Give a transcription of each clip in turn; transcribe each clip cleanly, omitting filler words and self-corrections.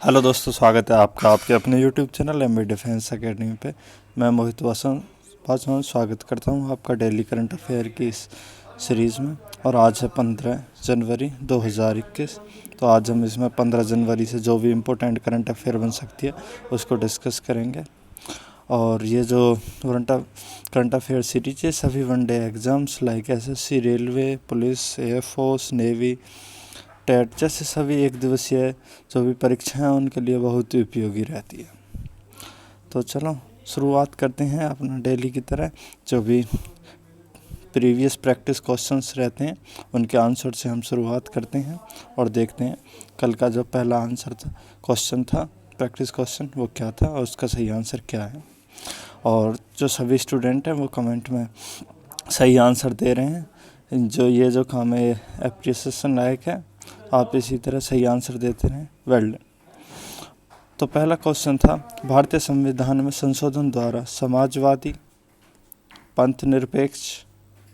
Hello दोस्तों, स्वागत है आपका आपके अपने YouTube channel MB defence academy पे। मैं मोहित पासवान स्वागत करता हूं आपका डेली करंट अफेयर की इस सीरीज़ में। और आज है 15 जनवरी 2021। तो आज हम इसमें 15 जनवरी से जो भी इम्पोर्टेंट करंट अफेयर बन सकती है उसको डिस्कस करेंगे। और ये जो करंट अफेयर सीरीज है सभी one day exams like SSC, railway, police, air force, navy, TET जैसे सभी एक दिवसीय जो भी परीक्षाएं हैं उनके लिए बहुत ही उपयोगी रहती है। तो चलो शुरुआत करते हैं अपना डेली की तरह। जो भी प्रीवियस प्रैक्टिस क्वेश्चंस रहते हैं उनके आंसर से हम शुरुआत करते हैं और देखते हैं कल का जो पहला आंसर था, क्वेश्चन था, प्रैक्टिस क्वेश्चन, वो क्या था और उसका सही आंसर क्या है। और जो सभी स्टूडेंट हैं वो कमेंट में सही आंसर दे रहे हैं। जो काम है एप्रिसिएशन लायक है। आप इसी तरह सही आंसर देते रहें। Well done. तो पहला क्वेश्चन था, भारतीय संविधान में संशोधन द्वारा समाजवादी, पंथ निरपेक्ष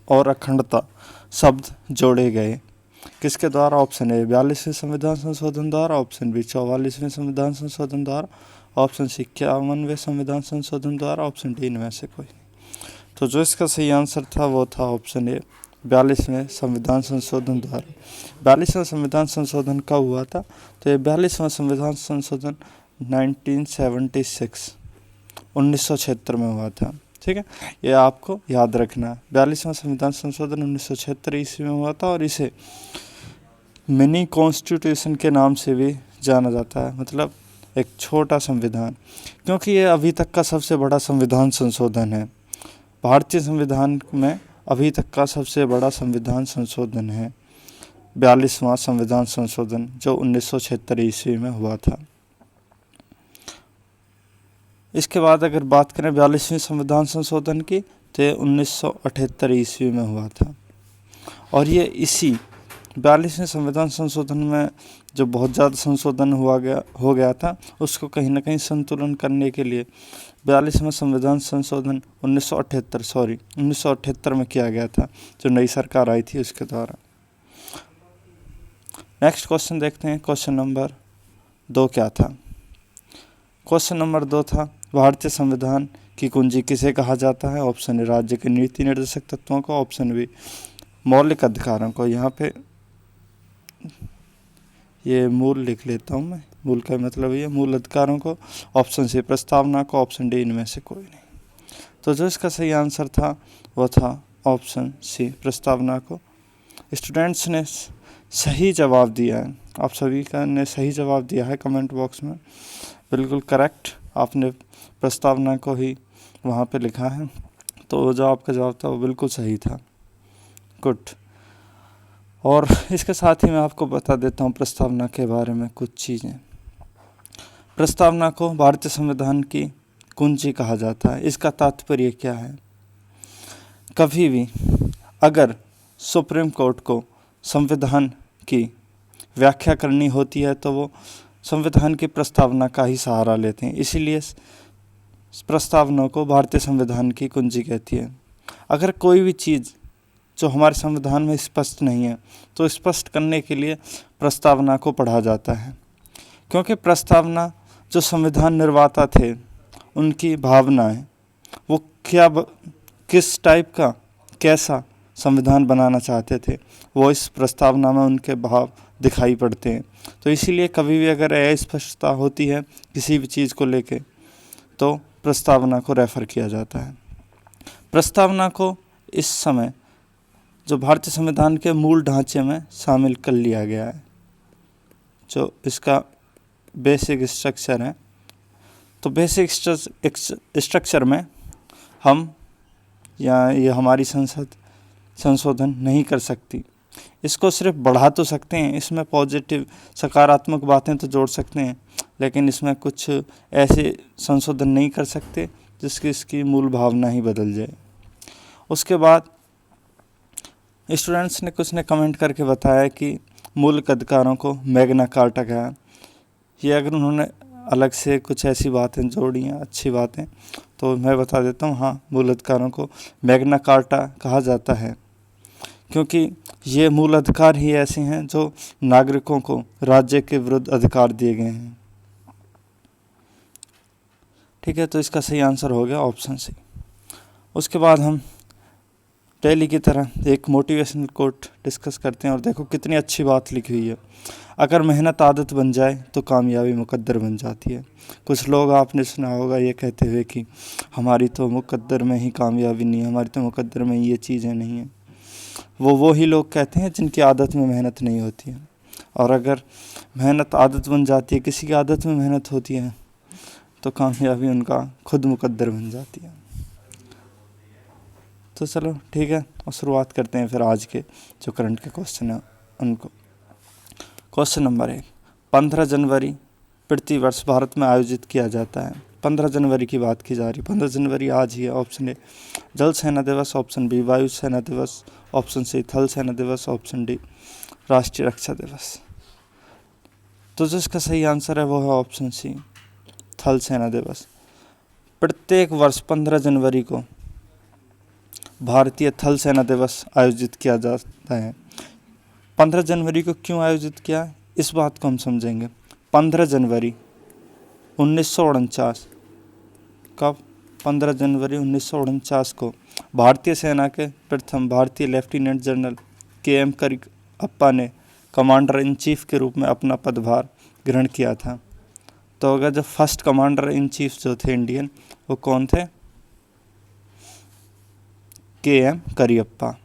और अखंडता शब्द जोड़े गए। किसके द्वारा? ऑप्शन ए 42वें संविधान संशोधन द्वारा, ऑप्शन बी 44वें संविधान संशोधन द्वारा, ऑप्शन सी 51वें संविधान संशोधन द्वारा, ऑप्शन डी इनमें से कोई नहीं। तो जो इसका सही आंसर था वो था ऑप्शन ए 42वें संविधान संशोधन द्वारा। 42वां संविधान संशोधन कब हुआ था? तो ये 42वां संविधान संशोधन 1976 में हुआ था। ठीक है, ये आपको याद रखना है। 42वां संविधान संशोधन 1976 ईस्वी में हुआ था और इसे मिनी कॉन्स्टिट्यूशन के नाम से भी जाना जाता है, मतलब एक छोटा संविधान, क्योंकि ये अभी तक का सबसे बड़ा संविधान संशोधन है। भारतीय संविधान में अभी तक का सबसे बड़ा संविधान संशोधन है 42वां संविधान संशोधन, जो 1976 ईस्वी में हुआ था। इसके बाद अगर बात करें 42वें संविधान संशोधन की, तो 1978 ईस्वी में हुआ था। और ये इसी 42वें संविधान संशोधन में जो बहुत ज़्यादा संशोधन हो गया था उसको कहीं ना कहीं संतुलन करने के लिए 42वां संविधान संशोधन 1978 में किया गया था, जो नई सरकार आई थी उसके द्वारा। नेक्स्ट क्वेश्चन देखते हैं। क्वेश्चन नंबर 2 क्या था? क्वेश्चन नंबर 2 था, भारतीय संविधान की कुंजी किसे कहा जाता है? ऑप्शन ए राज्य के नीति निर्देशक तत्वों को, ऑप्शन बी मौलिक अधिकारों को। यहाँ पे ये मूल लिख लेता हूँ मैं, मूल का मतलब ये मूल अधिकारों को, ऑप्शन सी प्रस्तावना को, ऑप्शन डी इनमें से कोई नहीं। तो जो इसका सही आंसर था वो था ऑप्शन सी प्रस्तावना को। स्टूडेंट्स ने सही जवाब दिया है, आप सभी का ने सही जवाब दिया है कमेंट बॉक्स में, बिल्कुल करेक्ट। आपने प्रस्तावना को ही वहाँ पे लिखा है, तो जो आपका जवाब था वो बिल्कुल सही था। गुड। और इसके साथ ही मैं आपको बता देता हूँ प्रस्तावना के बारे में कुछ चीज़ें। प्रस्तावना को भारतीय संविधान की कुंजी कहा जाता है। इसका तात्पर्य क्या है? कभी भी अगर सुप्रीम कोर्ट को संविधान की व्याख्या करनी होती है तो वो संविधान की प्रस्तावना का ही सहारा लेते हैं, इसीलिए प्रस्तावना को भारतीय संविधान की कुंजी कहती है। अगर कोई भी चीज़ जो हमारे संविधान में स्पष्ट नहीं है तो स्पष्ट करने के लिए प्रस्तावना को पढ़ा जाता है, क्योंकि प्रस्तावना जो संविधान निर्माता थे उनकी भावना है, वो किस टाइप का कैसा संविधान बनाना चाहते थे, वो इस प्रस्तावना में उनके भाव दिखाई पड़ते हैं। तो इसीलिए कभी भी अगर अस्पष्टता होती है किसी भी चीज़ को लेके तो प्रस्तावना को रेफ़र किया जाता है। प्रस्तावना को इस समय जो भारतीय संविधान के मूल ढांचे में शामिल कर लिया गया है, जो इसका बेसिक स्ट्रक्चर है। तो बेसिक स्ट्रक्चर में हम या ये हमारी संसद संशोधन नहीं कर सकती, इसको सिर्फ बढ़ा तो सकते हैं, इसमें पॉजिटिव सकारात्मक बातें तो जोड़ सकते हैं, लेकिन इसमें कुछ ऐसे संशोधन नहीं कर सकते जिसकी इसकी मूल भावना ही बदल जाए। उसके बाद स्टूडेंट्स ने कुछ ने कमेंट करके बताया कि मौलिक अधिकारों को मैग्ना कार्टा कहा। ये अगर उन्होंने अलग से कुछ ऐसी बातें जोड़ी हैं, अच्छी बातें, तो मैं बता देता हूँ, हाँ, मूल अधिकारों को मैग्ना कार्टा कहा जाता है, क्योंकि ये मूल अधिकार ही ऐसे हैं जो नागरिकों को राज्य के विरुद्ध अधिकार दिए गए हैं। ठीक है, तो इसका सही आंसर हो गया ऑप्शन सी। उसके बाद हम डेली की तरह एक मोटिवेशनल कोट डिस्कस करते हैं, और देखो कितनी अच्छी बात लिखी हुई है। अगर मेहनत आदत बन जाए तो कामयाबी मुकद्दर बन जाती है। कुछ लोग आपने सुना होगा ये कहते हुए कि हमारी तो मुकद्दर में ही कामयाबी नहीं है, हमारी तो मुकद्दर में ये चीज़ें नहीं हैं। वो ही लोग कहते हैं जिनकी आदत में मेहनत नहीं होती है। और अगर मेहनत आदत बन जाती है, किसी की आदत में मेहनत होती है, तो कामयाबी उनका खुद मुकद्दर बन जाती है। तो चलो ठीक है, और शुरुआत करते हैं फिर आज के जो करंट के क्वेश्चन हैं उनको। क्वेश्चन नंबर 1, 15 जनवरी प्रतिवर्ष भारत में आयोजित किया जाता है। 15 जनवरी की बात की जा रही है, 15 जनवरी आज ही है। ऑप्शन ए जल सेना दिवस, ऑप्शन बी वायु सेना दिवस, ऑप्शन सी थल सेना दिवस, ऑप्शन डी राष्ट्रीय रक्षा दिवस। तो जो इसका सही आंसर है वो है ऑप्शन सी थल सेना दिवस। प्रत्येक वर्ष 15 जनवरी को भारतीय थल सेना दिवस आयोजित किया जाता है। 15 जनवरी को क्यों आयोजित किया, इस बात को हम समझेंगे। 15 जनवरी 1949, कब? 15 जनवरी 1949 को भारतीय सेना के प्रथम भारतीय लेफ्टिनेंट जनरल KM करियप्पा ने कमांडर इन चीफ के रूप में अपना पदभार ग्रहण किया था। तो अगर जो फर्स्ट कमांडर इन चीफ जो थे इंडियन, वो कौन थे? KM करियप्पा।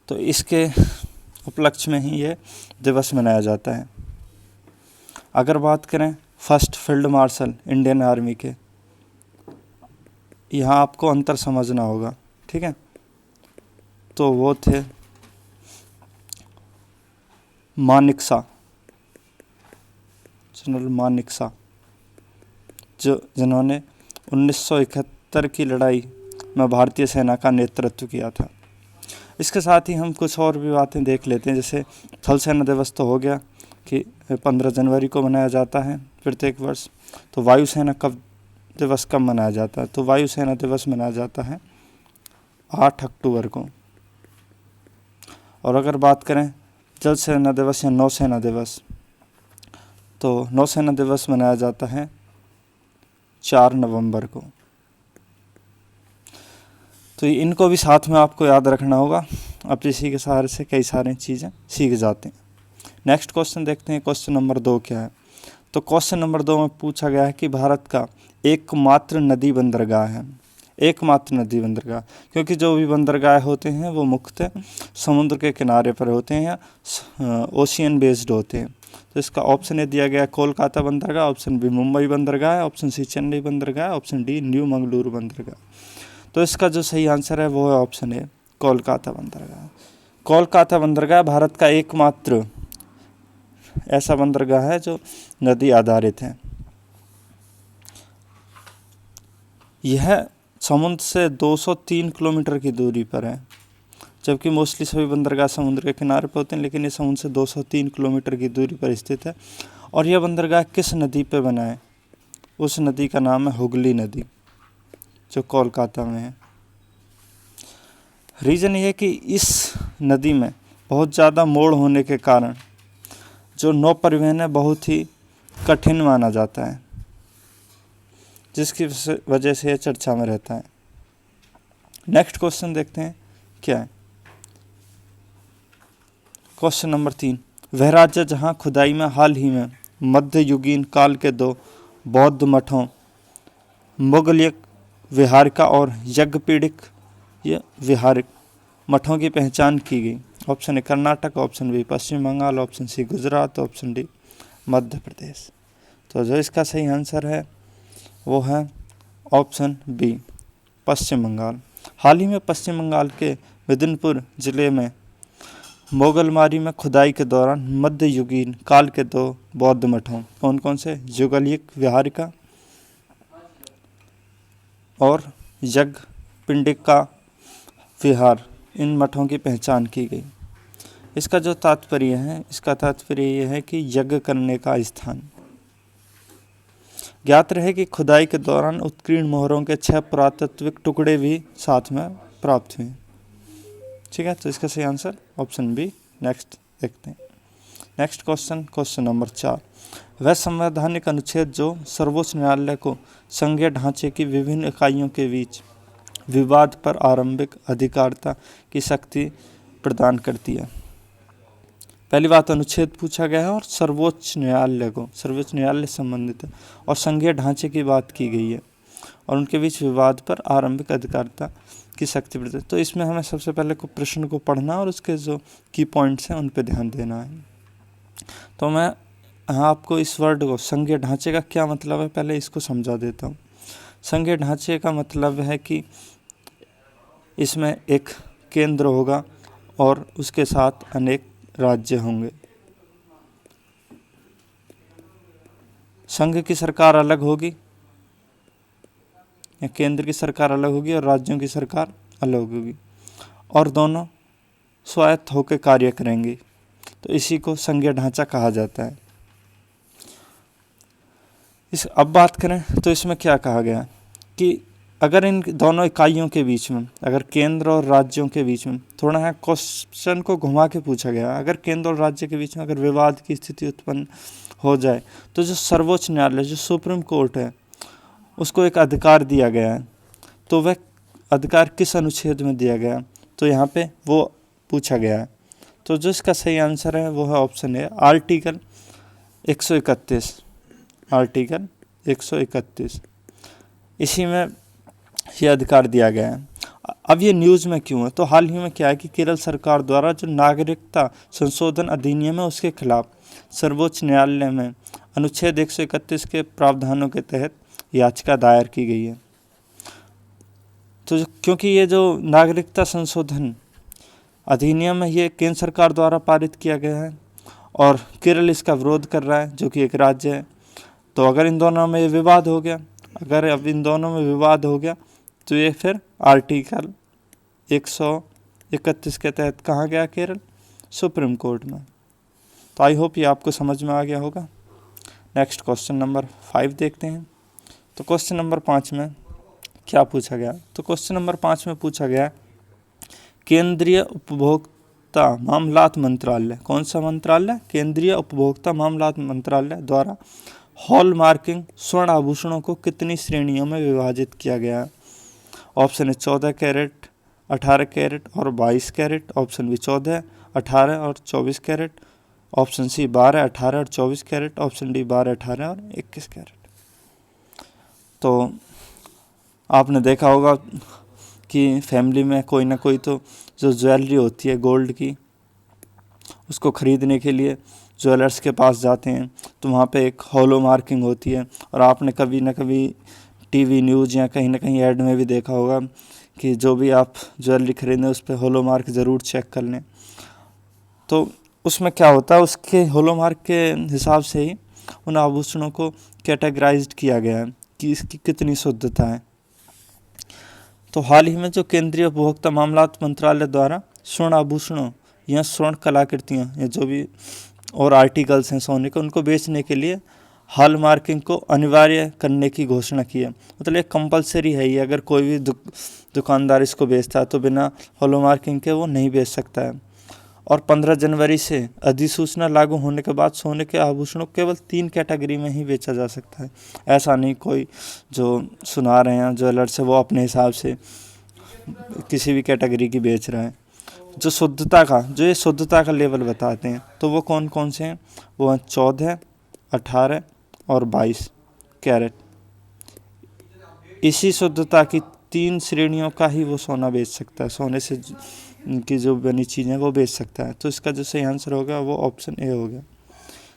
तो इसके उपलक्ष्य में ही ये दिवस मनाया जाता है। अगर बात करें first field marshal Indian army के, यहाँ आपको अंतर समझना होगा, ठीक है। तो वो थे मानेकशॉ, जनरल मानेकशॉ, जिन्होंने 1971 की लड़ाई में भारतीय सेना का नेतृत्व किया था। इसके साथ ही हम कुछ और भी बातें देख लेते हैं, जैसे थल सेना दिवस तो हो गया कि 15 जनवरी को मनाया जाता है प्रत्येक वर्ष। तो वायु सेना दिवस कब मनाया जाता है? तो वायु सेना दिवस मनाया जाता है 8 अक्टूबर को। और अगर बात करें जल सेना दिवस या नौसेना दिवस, तो नौसेना दिवस मनाया जाता है 4 नवंबर को। तो इनको भी साथ में आपको याद रखना होगा। अब इसी के सहारे से कई सारी चीज़ें सीख जाते हैं। नेक्स्ट क्वेश्चन देखते हैं, क्वेश्चन नंबर 2 क्या है। तो क्वेश्चन नंबर 2 में पूछा गया है कि भारत का एकमात्र नदी बंदरगाह है। एकमात्र नदी बंदरगाह, क्योंकि जो भी बंदरगाह होते हैं वो मुख्यतः समुद्र के किनारे पर होते हैं या ओशियन बेस्ड होते हैं। तो इसका ऑप्शन ए दिया गया कोलकाता बंदरगाह, ऑप्शन बी मुंबई बंदरगाह, ऑप्शन सी चेन्नई बंदरगाह, ऑप्शन डी न्यू मंगलुरु बंदरगाह। तो इसका जो सही आंसर है वो है ऑप्शन ए कोलकाता बंदरगाह। कोलकाता बंदरगाह भारत का एकमात्र ऐसा बंदरगाह है जो नदी आधारित है। यह समुद्र से 203 किलोमीटर की दूरी पर है, जबकि मोस्टली सभी बंदरगाह समुद्र के किनारे पर होते हैं, लेकिन ये समुद्र से 203 किलोमीटर की दूरी पर स्थित है। और यह बंदरगाह किस नदी पर बना है? उस नदी का नाम है हुगली नदी, जो कोलकाता में है। रीज़न ये है कि इस नदी में बहुत ज़्यादा मोड़ होने के कारण जो नौ परिवहन है बहुत ही कठिन माना जाता है, जिसकी वजह से यह चर्चा में रहता है। नेक्स्ट क्वेश्चन देखते हैं क्या है। क्वेश्चन नंबर 3, वह राज्य जहाँ खुदाई में हाल ही में मध्ययुगीन काल के 2 बौद्ध मठों मोगलिक विहारिका और यज्ञपीडिक विहारिक मठों की पहचान की गई। Option A Karnataka, option B Paschim Bangal, option C Gujarat, option D Madhya Pradesh. तो जो इसका सही आंसर है वो है ऑप्शन बी पश्चिम बंगाल। हाल ही में पश्चिम बंगाल के मिदनपुर जिले में मोगलमारी में खुदाई के दौरान मध्ययुगीन काल के 2 बौद्ध मठों, कौन कौन से? युगलिक विहारिका और यज्ञपिंडिका विहार, इन मठों की पहचान की गई। इसका जो तात्पर्य है, इसका तात्पर्य यह है कि यज्ञ करने का स्थान। ज्ञात रहे कि खुदाई के दौरान उत्कीर्ण मोहरों के 6 पुरातात्विक टुकड़े भी साथ में प्राप्त हुए। ठीक है, तो इसका सही आंसर ऑप्शन बी नेक्स्ट देखते हैं। नेक्स्ट क्वेश्चन नंबर 4, वह संवैधानिक अनुच्छेद जो सर्वोच्च न्यायालय को संघीय ढांचे की विभिन्न इकाइयों के बीच विवाद पर आरंभिक अधिकारिता की शक्ति प्रदान करती है। पहली बात, अनुच्छेद पूछा गया है और सर्वोच्च न्यायालय संबंधित है और संघीय ढांचे की बात की गई है और उनके बीच विवाद पर आरंभिक अधिकारिता की शक्ति प्रदान। तो इसमें हमें सबसे पहले प्रश्न को पढ़ना और उसके जो की पॉइंट्स हैं उन पर ध्यान देना है। तो मैं आपको इस वर्ड को, संघीय ढांचे का क्या मतलब है, पहले इसको समझा देता हूँ। संघीय ढांचे का मतलब है कि इसमें एक केंद्र होगा और उसके साथ अनेक राज्य होंगे। संघ की सरकार अलग होगी या केंद्र की सरकार अलग होगी और राज्यों की सरकार अलग होगी और दोनों स्वायत्त होकर कार्य करेंगी। तो इसी को संघीय ढांचा कहा जाता है। अब बात करें तो इसमें क्या कहा गया कि अगर इन दोनों इकाइयों के बीच में, अगर केंद्र और राज्यों के बीच में, थोड़ा है क्वेश्चन को घुमा के पूछा गया, अगर केंद्र और राज्य के बीच में अगर विवाद की स्थिति उत्पन्न हो जाए तो जो सर्वोच्च न्यायालय, जो सुप्रीम कोर्ट है, उसको एक अधिकार दिया गया है। तो वह अधिकार किस अनुच्छेद में दिया गया, तो यहाँ पे वो पूछा गया है। तो जो इसका सही आंसर है वो है ऑप्शन है आर्टिकल 131। आर्टिकल 131 इसी में ये अधिकार दिया गया है। अब ये न्यूज़ में क्यों है, तो हाल ही में क्या है कि केरल सरकार द्वारा जो नागरिकता संशोधन अधिनियम है उसके खिलाफ सर्वोच्च न्यायालय में अनुच्छेद 131 के प्रावधानों के तहत याचिका दायर की गई है। तो क्योंकि ये जो नागरिकता संशोधन अधिनियम है ये केंद्र सरकार द्वारा पारित किया गया है और केरल इसका विरोध कर रहा है जो कि एक राज्य है। तो अगर इन दोनों में विवाद हो गया, तो ये फिर आर्टिकल 131 के तहत कहाँ गया केरल, सुप्रीम कोर्ट में। तो आई होप ये आपको समझ में आ गया होगा। नेक्स्ट क्वेश्चन नंबर 5 देखते हैं। तो क्वेश्चन नंबर 5 में क्या पूछा गया, तो क्वेश्चन नंबर 5 में पूछा गया केंद्रीय उपभोक्ता मामलात मंत्रालय, कौन सा मंत्रालय, केंद्रीय उपभोक्ता मामलात मंत्रालय द्वारा हॉलमार्किंग स्वर्ण आभूषणों को कितनी श्रेणियों में विभाजित किया गया है। ऑप्शन है 14 कैरेट, 18 कैरेट और 22 कैरेट। ऑप्शन बी 14, 18 और 24 कैरेट। ऑप्शन सी 12, 18 और 24 कैरेट। ऑप्शन डी 12, 18 और 21 कैरेट। तो आपने देखा होगा कि फैमिली में कोई ना कोई तो जो ज्वेलरी होती है गोल्ड की, उसको ख़रीदने के लिए ज्वेलर्स के पास जाते हैं तो वहाँ पे एक हॉलो मार्किंग होती है। और आपने कभी ना कभी टीवी न्यूज़ या कहीं ना कहीं ऐड में भी देखा होगा कि जो भी आप ज्वेलरी खरीदें उस पर हॉलो मार्क ज़रूर चेक कर लें। तो उसमें क्या होता है, उसके हॉलो मार्क के हिसाब से ही उन आभूषणों को कैटेगराइज्ड किया गया है कि इसकी कितनी शुद्धता है। तो हाल ही में जो केंद्रीय उपभोक्ता मामलात मंत्रालय द्वारा स्वर्ण आभूषणों या स्वर्ण कलाकृतियाँ या जो भी और आर्टिकल्स हैं सोने के, उनको बेचने के लिए हॉल मार्किंग को अनिवार्य करने की घोषणा की है। मतलब ये कंपलसरी है, ये अगर कोई भी दुकानदार इसको बेचता है तो बिना हॉलो मार्किंग के वो नहीं बेच सकता है। और 15 जनवरी से अधिसूचना लागू होने के बाद सोने के आभूषणों केवल 3 कैटेगरी में ही बेचा जा सकता है। ऐसा नहीं कोई जो सुना रहे हैं ज्वेलर से वो अपने हिसाब से किसी भी कैटेगरी की बेच रहा है। जो ये शुद्धता का लेवल बताते हैं तो वो कौन कौन से हैं, वो हैं 14, 18 और 22 कैरेट। इसी शुद्धता की 3 श्रेणियों का ही वो सोना बेच सकता है, सोने से की जो बनी चीज़ें वो बेच सकता है। तो इसका जो सही आंसर होगा वो ऑप्शन ए हो गया।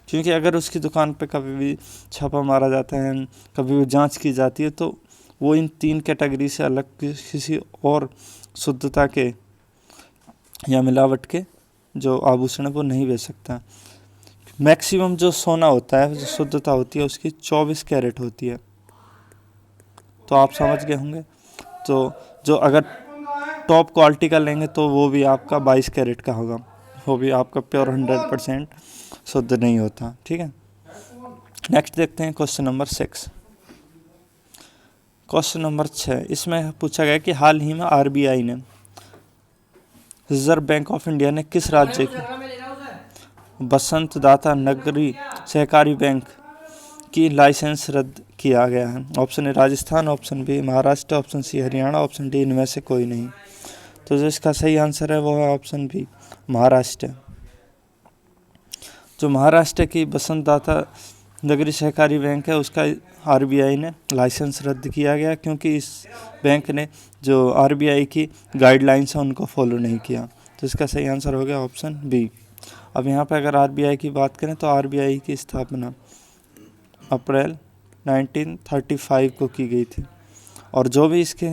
क्योंकि अगर उसकी दुकान पे कभी भी छापा मारा जाता है, कभी भी जांच की जाती है, तो वो इन 3 कैटेगरी से अलग किसी और शुद्धता के या मिलावट के जो आभूषण है वो नहीं बेच सकता। मैक्सिमम जो सोना होता है, जो शुद्धता होती है उसकी 24 कैरेट होती है। तो आप समझ गए होंगे। तो जो अगर टॉप क्वालिटी का लेंगे तो वो भी आपका 22 कैरेट का होगा, वो भी आपका प्योर 100% शुद्ध नहीं होता। ठीक है, नेक्स्ट देखते हैं क्वेश्चन नंबर 6। क्वेश्चन नंबर 6 इसमें पूछा गया कि हाल ही में RBI ने, रिजर्व बैंक ऑफ इंडिया ने किस राज्य की बसंत दाता नगरी सहकारी बैंक की लाइसेंस रद्द किया गया है? Option A Rajasthan, option B Maharashtra, option C Haryana, option D इनमें से कोई नहीं। तो जो इसका सही आंसर है वो है ऑप्शन बी महाराष्ट्र। जो महाराष्ट्र की बसंत दाता नगरी सहकारी बैंक है उसका आरबीआई ने लाइसेंस रद्द किया गया, क्योंकि इस बैंक ने जो आरबीआई की गाइडलाइंस है उनको फॉलो नहीं किया। तो इसका सही आंसर हो गया ऑप्शन बी। अब यहाँ पर अगर आरबीआई की बात करें तो आरबीआई की स्थापना अप्रैल 1935 को की गई थी, और जो भी इसके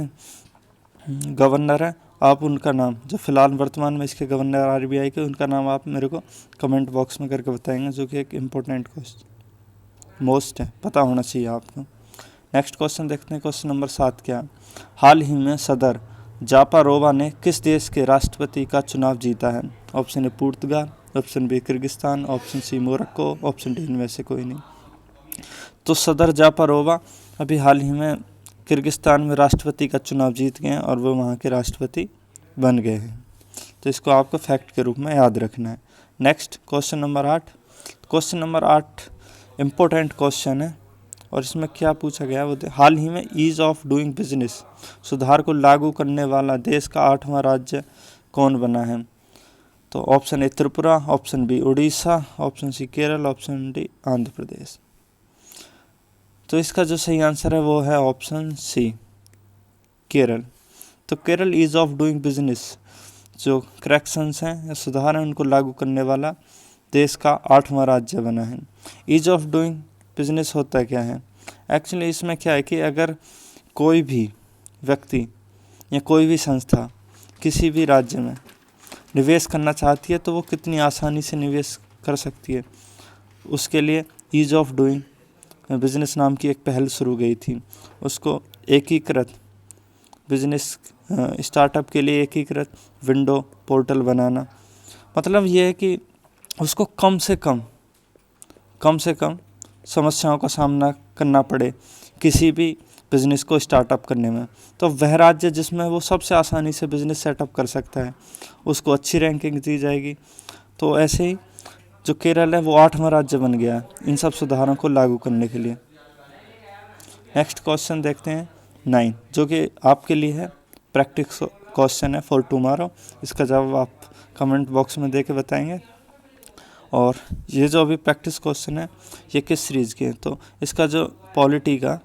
गवर्नर है आप उनका नाम, जो फिलहाल वर्तमान में इसके गवर्नर आरबीआई के, उनका नाम आप मेरे को कमेंट बॉक्स में करके बताएंगे, जो कि एक इम्पोर्टेंट क्वेश्चन मोस्ट है, पता होना चाहिए आपको। नेक्स्ट क्वेश्चन देखते हैं, क्वेश्चन नंबर 7 क्या है? हाल ही में सदर जापारोवा ने किस देश के राष्ट्रपति का चुनाव जीता है? Option A Portugal, option B Kyrgyzstan, option C Morocco, option D इनमें से कोई नहीं। तो सदर जापारोवा अभी हाल ही में किर्गिस्तान में राष्ट्रपति का चुनाव जीत गए हैं और वो वहाँ के राष्ट्रपति बन गए हैं। तो इसको आपको फैक्ट के रूप में याद रखना है। Next question number 8। Question number 8 important question है, और इसमें क्या पूछा गया है वो हाल ही में ईज़ ऑफ डूइंग बिजनेस सुधार को लागू करने वाला देश का 8वां राज्य कौन बना है? तो option A Tripura, option B Orissa, option C Kerala, option D Andhra Pradesh. तो इसका जो सही आंसर है वो है ऑप्शन सी केरल। तो Kerala ease of doing business जो करेक्शंस हैं या सुधार हैं उनको लागू करने वाला देश का 8वां राज्य बना है। ईज ऑफ डूइंग बिजनेस होता क्या है? एक्चुअली इसमें क्या है कि अगर कोई भी व्यक्ति या कोई भी संस्था किसी भी राज्य में निवेश करना चाहती है तो वो कितनी आसानी से निवेश कर सकती है, उसके लिए ईज ऑफ डूइंग बिजनेस नाम की एक पहल शुरू गई थी। उसको एकीकृत बिजनेस स्टार्टअप के लिए एकीकृत विंडो पोर्टल बनाना, मतलब ये है कि उसको कम से कम समस्याओं का सामना करना पड़े किसी भी बिज़नेस को स्टार्टअप करने में। तो वह राज्य जिसमें वो सबसे आसानी से बिज़नेस सेटअप कर सकता है उसको अच्छी रैंकिंग दी जाएगी। तो ऐसे ही जो केरल है वो 8वां राज्य बन गया इन सब सुधारों को लागू करने के लिए। नेक्स्ट क्वेश्चन देखते हैं 9, जो कि आपके लिए है प्रैक्टिस क्वेश्चन है फॉर टुमारो। इसका जवाब आप कमेंट बॉक्स में दे के बताएंगे। और ये जो अभी प्रैक्टिस क्वेश्चन है ये किस सीरीज़ के हैं? तो इसका जो पॉलिटी का,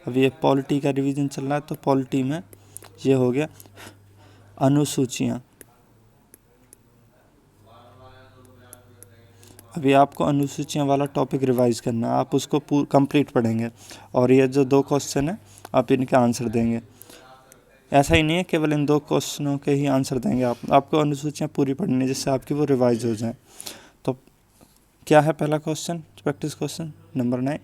अभी ये पॉलिटी का रिवीजन चल रहा है, तो पॉलिटी में ये हो गया अनुसूचियाँ। अभी आपको अनुसूचियाँ वाला टॉपिक रिवाइज करना है, आप उसको कंप्लीट पढ़ेंगे और ये जो 2 क्वेश्चन हैं आप इनके आंसर देंगे। ऐसा ही नहीं है केवल इन 2 क्वेश्चनों के ही आंसर देंगे आपको अनुसूचियाँ पूरी पढ़नी है जिससे आपकी वो रिवाइज हो जाए। तो क्या है पहला question, practice question number 9,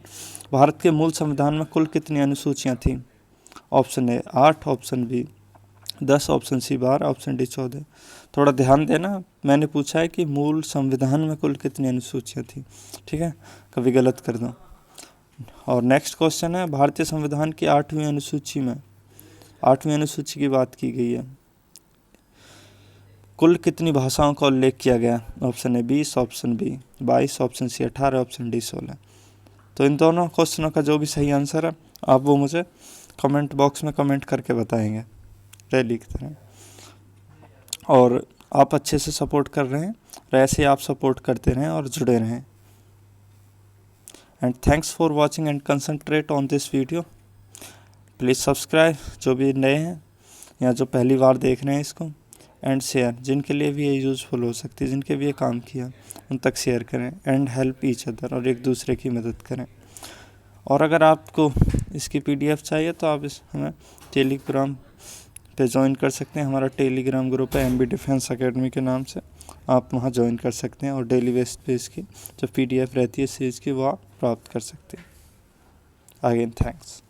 Bharat के मूल संविधान में कुल कितनी अनुसूचियाँ थीं? Option A 8, option B 10, option C 12, option D 14। थोड़ा ध्यान देना, मैंने पूछा है कि मूल संविधान में कुल कितनी अनुसूचियाँ थी, ठीक है, कभी गलत कर दो। और नेक्स्ट क्वेश्चन है भारतीय संविधान की 8वीं अनुसूची में 8वीं अनुसूची की बात की गई है, कुल कितनी भाषाओं का उल्लेख किया गया? Option A 20, option B 22, option C 18, option D 16। तो इन दोनों क्वेश्चनों का जो भी सही आंसर है आप वो मुझे कमेंट बॉक्स में कमेंट करके बताएंगे डेली की तरह। और आप अच्छे से सपोर्ट कर रहे हैं और ऐसे ही आप सपोर्ट करते रहें और जुड़े रहें। And thanks for watching and concentrate on this video. Please subscribe जो भी नए हैं या जो पहली बार देख रहे हैं इसको, एंड शेयर जिनके लिए भी ये यूज़फुल हो सकती है, जिनके भी ये काम किया उन तक शेयर करें। एंड हेल्प ईच अदर, और एक दूसरे की मदद करें। और अगर आपको इसकी PDF चाहिए तो आप हमें टेलीग्राम पे ज्वाइन कर सकते हैं। हमारा टेलीग्राम ग्रुप है MB डिफेंस एकेडमी के नाम से, आप वहाँ ज्वाइन कर सकते हैं और डेली बेस पे इसकी जो PDF रहती है सीरीज़ की वो आप प्राप्त कर सकते हैं। Again thanks.